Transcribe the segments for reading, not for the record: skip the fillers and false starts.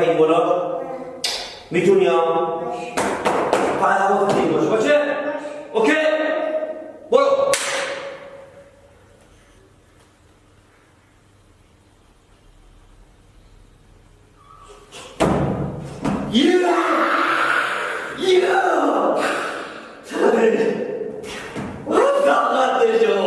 이거는 미준이야. 반하고 같은 거지, 그렇지? 오케이. 뭐야? 이야! 이야! 잘하네. 나가되죠.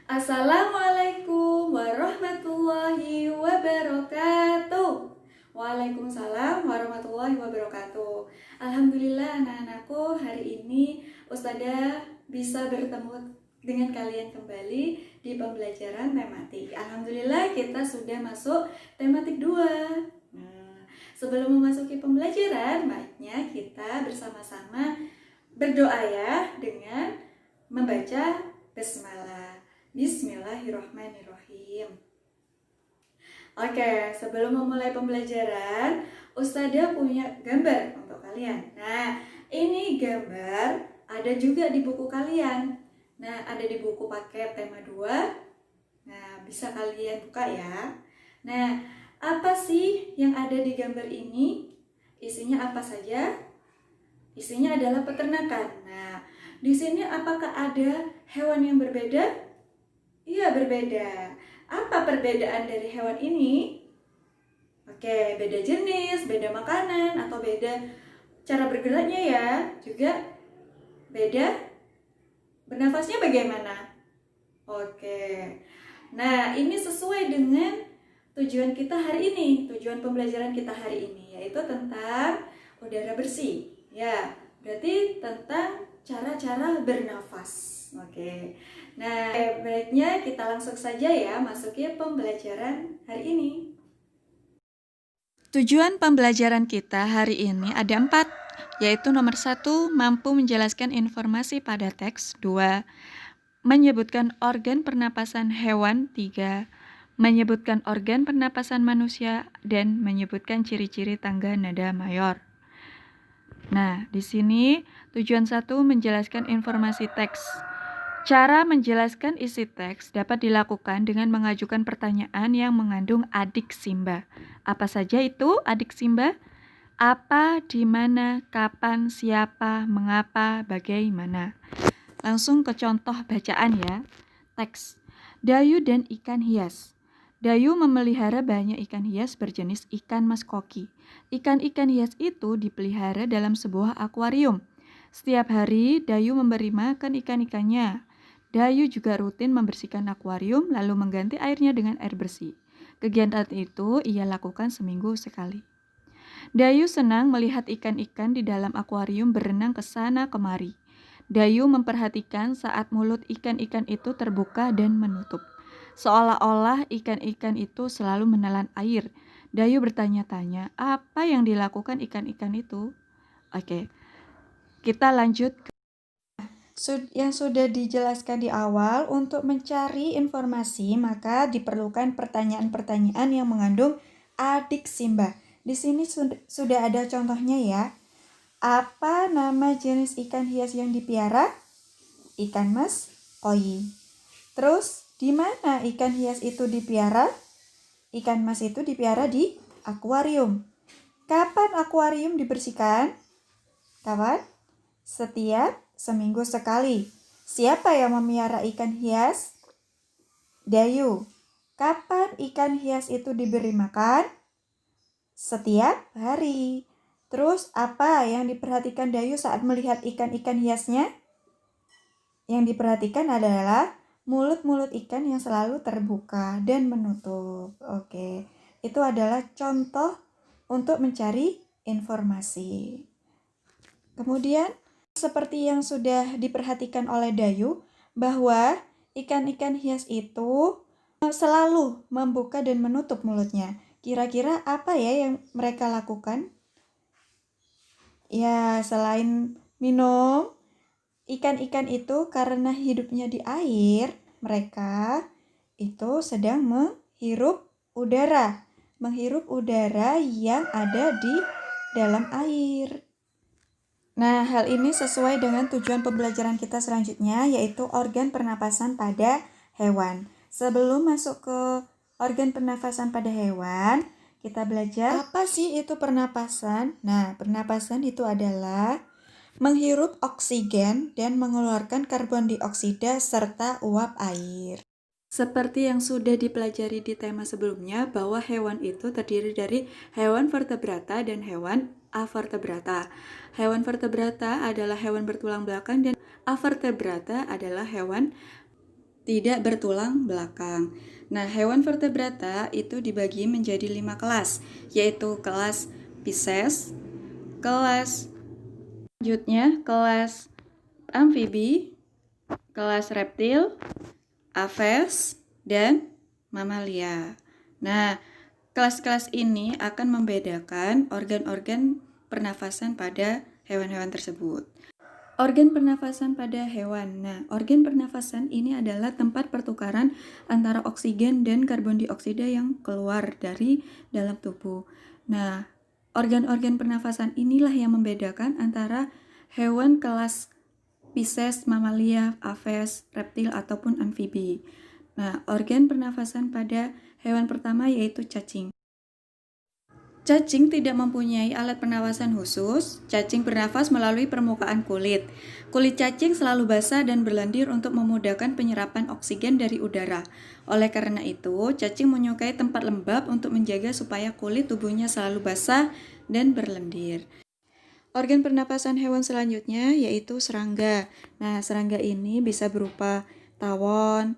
Assalamualaikum warahmatullahi wabarakatuh. Waalaikumsalam warahmatullahi wabarakatuh. Alhamdulillah anak-anakku, hari ini Ustazah bisa bertemu dengan kalian kembali di pembelajaran tematik. Alhamdulillah kita sudah masuk tematik 2. Nah, sebelum memasuki pembelajaran, baiknya kita bersama-sama berdoa ya dengan membaca basmalah. Bismillahirrahmanirrahim. Oke, sebelum memulai pembelajaran, Ustazah punya gambar untuk kalian. Nah, ini gambar ada juga di buku kalian. Nah, ada di buku paket tema 2. Nah, bisa kalian buka ya. Nah, apa sih yang ada di gambar ini? Isinya apa saja? Isinya adalah peternakan. Nah, di sini apakah ada hewan yang berbeda? Iya, berbeda. Apa perbedaan dari hewan ini? Oke, beda jenis, beda makanan, atau beda cara bergeraknya ya. Juga beda bernafasnya bagaimana? Oke. Nah, ini sesuai dengan tujuan kita hari ini, tujuan pembelajaran kita hari ini, yaitu tentang udara bersih. Ya, berarti tentang cara-cara bernafas. Oke. Nah, baiknya kita langsung saja ya masuki pembelajaran hari ini. Tujuan pembelajaran kita hari ini ada 4, yaitu nomor 1, mampu menjelaskan informasi pada teks. 2, menyebutkan organ pernapasan hewan. 3, menyebutkan organ pernapasan manusia, dan menyebutkan ciri-ciri tangga nada mayor. Nah, di sini tujuan 1 menjelaskan informasi teks. Cara menjelaskan isi teks dapat dilakukan dengan mengajukan pertanyaan yang mengandung adik simba. Apa saja itu adik simba? Apa, di mana, kapan, siapa, mengapa, bagaimana. Langsung ke contoh bacaan ya. Teks. Dayu dan ikan hias. Dayu memelihara banyak ikan hias berjenis ikan mas koki. Ikan-ikan hias itu dipelihara dalam sebuah akuarium. Setiap hari Dayu memberi makan ikan-ikannya. Dayu juga rutin membersihkan akuarium lalu mengganti airnya dengan air bersih. Kegiatan itu ia lakukan seminggu sekali. Dayu senang melihat ikan-ikan di dalam akuarium berenang ke sana kemari. Dayu memperhatikan saat mulut ikan-ikan itu terbuka dan menutup. Seolah-olah ikan-ikan itu selalu menelan air. Dayu bertanya-tanya, apa yang dilakukan ikan-ikan itu? Oke, kita lanjut ke yang sudah dijelaskan di awal. Untuk mencari informasi, maka diperlukan pertanyaan-pertanyaan yang mengandung adik simba. Di sini sudah ada contohnya ya. Apa nama jenis ikan hias yang dipiara? Ikan mas koi. Terus, di mana ikan hias itu dipiara? Ikan mas itu dipiara di akuarium. Kapan akuarium dibersihkan? Kapan? Setiap seminggu sekali. Siapa yang memelihara ikan hias? Dayu. Kapan ikan hias itu diberi makan? Setiap hari. Terus apa yang diperhatikan Dayu saat melihat ikan-ikan hiasnya? Yang diperhatikan adalah mulut-mulut ikan yang selalu terbuka dan menutup. Oke, itu adalah contoh untuk mencari informasi. Kemudian, seperti yang sudah diperhatikan oleh Dayu, bahwa ikan-ikan hias itu selalu membuka dan menutup mulutnya. Kira-kira apa ya yang mereka lakukan? Ya, selain minum, ikan-ikan itu karena hidupnya di air, mereka itu sedang menghirup udara. menghirup udara yang ada di dalam air. Nah, hal ini sesuai dengan tujuan pembelajaran kita selanjutnya, yaitu organ pernapasan pada hewan. Sebelum masuk ke organ pernapasan pada hewan, kita belajar apa sih itu pernapasan. Nah, pernapasan itu adalah menghirup oksigen dan mengeluarkan karbon dioksida serta uap air. Seperti yang sudah dipelajari di tema sebelumnya, bahwa hewan itu terdiri dari hewan vertebrata dan hewan avertebrata. Hewan vertebrata adalah hewan bertulang belakang dan avertebrata adalah hewan tidak bertulang belakang. Nah, hewan vertebrata itu dibagi menjadi 5 kelas, yaitu kelas Pisces, kelas selanjutnya kelas amfibi, kelas reptil, aves, dan mamalia. Nah, kelas-kelas ini akan membedakan organ-organ pernafasan pada hewan-hewan tersebut. Organ pernafasan pada hewan. Nah, organ pernafasan ini adalah tempat pertukaran antara oksigen dan karbon dioksida yang keluar dari dalam tubuh. Nah, organ-organ pernafasan inilah yang membedakan antara hewan kelas Pisces, mamalia, aves, reptil, ataupun amfibi. Nah, organ pernafasan pada hewan pertama yaitu cacing. Cacing tidak mempunyai alat pernafasan khusus. Cacing bernafas melalui permukaan kulit. Kulit cacing selalu basah dan berlendir untuk memudahkan penyerapan oksigen dari udara. Oleh karena itu, cacing menyukai tempat lembab untuk menjaga supaya kulit tubuhnya selalu basah dan berlendir. Organ pernapasan hewan selanjutnya yaitu serangga. Nah, serangga ini bisa berupa tawon,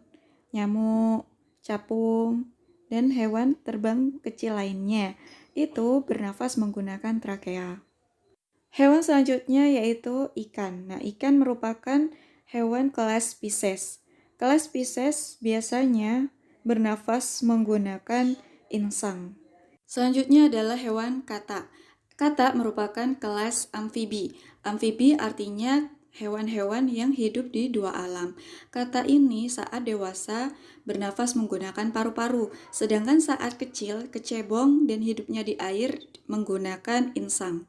nyamuk, capung, dan hewan terbang kecil lainnya. Itu bernafas menggunakan trakea. Hewan selanjutnya yaitu ikan. Nah, ikan merupakan hewan kelas Pisces. Kelas Pisces biasanya bernafas menggunakan insang. Selanjutnya adalah hewan kata. Kata merupakan kelas amfibi. Amfibi artinya hewan-hewan yang hidup di dua alam. Kata ini saat dewasa bernafas menggunakan paru-paru, sedangkan saat kecil kecebong dan hidupnya di air menggunakan insang.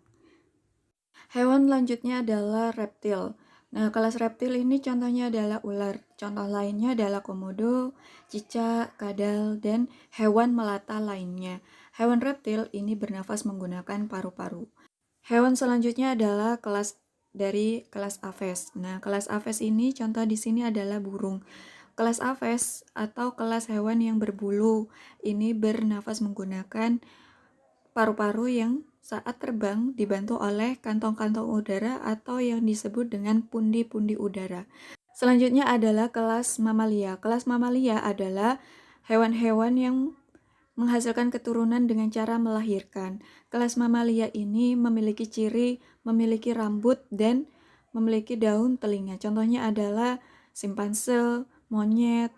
Hewan selanjutnya adalah reptil. Nah, kelas reptil ini contohnya adalah ular. Contoh lainnya adalah komodo, cicak, kadal, dan hewan melata lainnya. Hewan reptil ini bernafas menggunakan paru-paru. Hewan selanjutnya adalah kelas aves. Nah, kelas aves ini contoh di sini adalah burung. Kelas aves atau kelas hewan yang berbulu ini bernafas menggunakan paru-paru yang saat terbang dibantu oleh kantong-kantong udara atau yang disebut dengan pundi-pundi udara. Selanjutnya adalah kelas mamalia. Kelas mamalia adalah hewan-hewan yang menghasilkan keturunan dengan cara melahirkan. Kelas mamalia ini memiliki ciri, memiliki rambut, dan memiliki daun telinga. Contohnya adalah simpanse, monyet,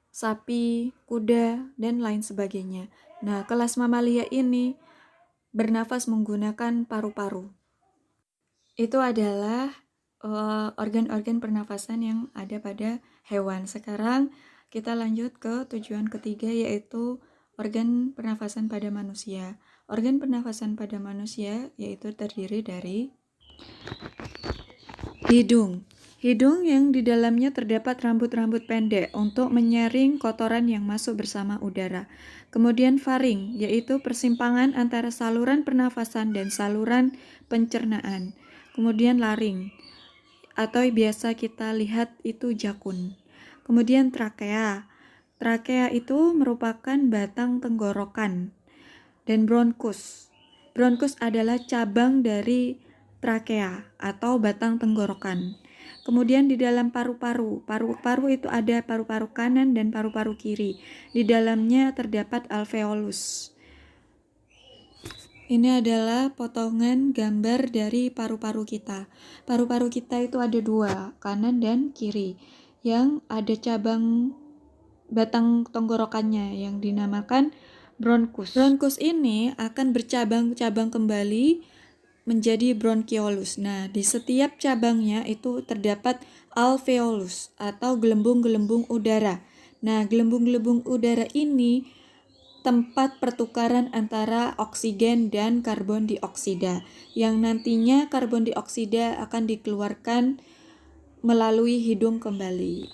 sapi, kuda, dan lain sebagainya. Nah, kelas mamalia ini bernafas menggunakan paru-paru. Itu adalah organ-organ pernafasan yang ada pada hewan. Sekarang kita lanjut ke tujuan ketiga, yaitu organ pernafasan pada manusia. Organ pernafasan pada manusia yaitu terdiri dari hidung. Hidung yang di dalamnya terdapat rambut-rambut pendek untuk menyaring kotoran yang masuk bersama udara. Kemudian faring, yaitu persimpangan antara saluran pernafasan dan saluran pencernaan. Kemudian laring, atau biasa kita lihat itu jakun. Kemudian trakea. Trakea itu merupakan batang tenggorokan. Dan bronkus. Bronkus adalah cabang dari trakea atau batang tenggorokan. Kemudian di dalam paru-paru. Paru-paru itu ada paru-paru kanan dan paru-paru kiri. Di dalamnya terdapat alveolus. Ini adalah potongan gambar dari paru-paru kita. Paru-paru kita itu ada dua, kanan dan kiri, yang ada cabang batang tenggorokannya yang dinamakan bronkus. Bronkus ini akan bercabang-cabang kembali menjadi bronchiolus. Nah, di setiap cabangnya itu terdapat alveolus atau gelembung-gelembung udara. Nah, gelembung-gelembung udara ini tempat pertukaran antara oksigen dan karbon dioksida, yang nantinya karbon dioksida akan dikeluarkan melalui hidung kembali.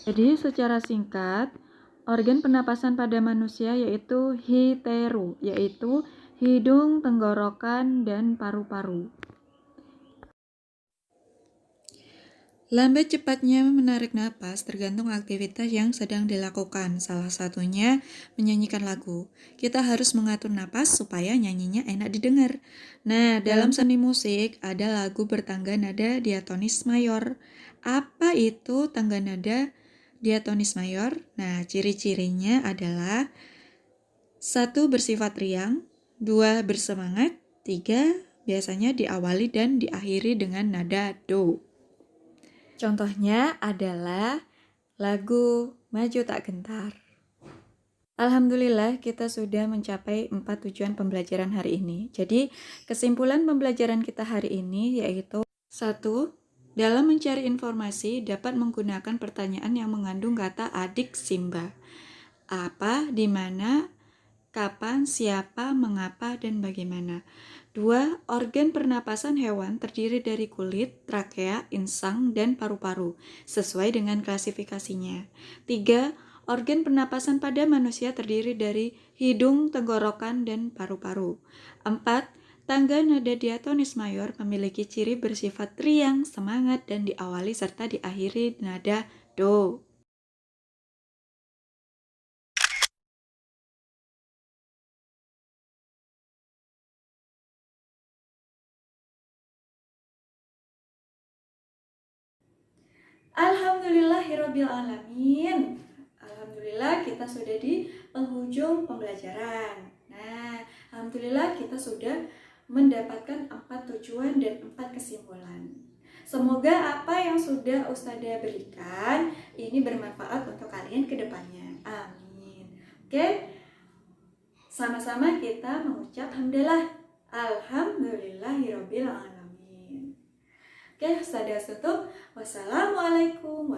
Jadi secara singkat, organ pernapasan pada manusia yaitu HITERU, yaitu hidung, tenggorokan, dan paru-paru. Lambat cepatnya menarik napas tergantung aktivitas yang sedang dilakukan. Salah satunya menyanyikan lagu. Kita harus mengatur napas supaya nyanyinya enak didengar. Nah, dalam seni musik ada lagu bertangga nada diatonis mayor. Apa itu tangga nada diatonis mayor? Nah, ciri-cirinya adalah 1. Bersifat riang, 2. Bersemangat, 3. Biasanya diawali dan diakhiri dengan nada do. Contohnya adalah lagu Maju Tak Gentar. Alhamdulillah kita sudah mencapai 4 tujuan pembelajaran hari ini. Jadi kesimpulan pembelajaran kita hari ini yaitu 1. Dalam mencari informasi dapat menggunakan pertanyaan yang mengandung kata adik simba. Apa, di mana, kapan, siapa, mengapa, dan bagaimana. 2. Organ pernapasan hewan terdiri dari kulit, trakea, insang, dan paru-paru, sesuai dengan klasifikasinya. 3. Organ pernapasan pada manusia terdiri dari hidung, tenggorokan, dan paru-paru. 4. Tangga nada diatonis mayor memiliki ciri bersifat riang, semangat, dan diawali serta diakhiri nada do. Alhamdulillahirrabbilalamin. Alhamdulillah kita sudah di penghujung pembelajaran. Nah, alhamdulillah kita sudah mendapatkan 4 tujuan dan 4 kesimpulan. Semoga apa yang sudah Ustadzah berikan ini bermanfaat untuk kalian ke depannya. Amin. Oke. Sama-sama kita mengucap hamdalah. Alhamdulillahirrabbilalamin. Oke, Ustadzah tutup. Wassalamualaikum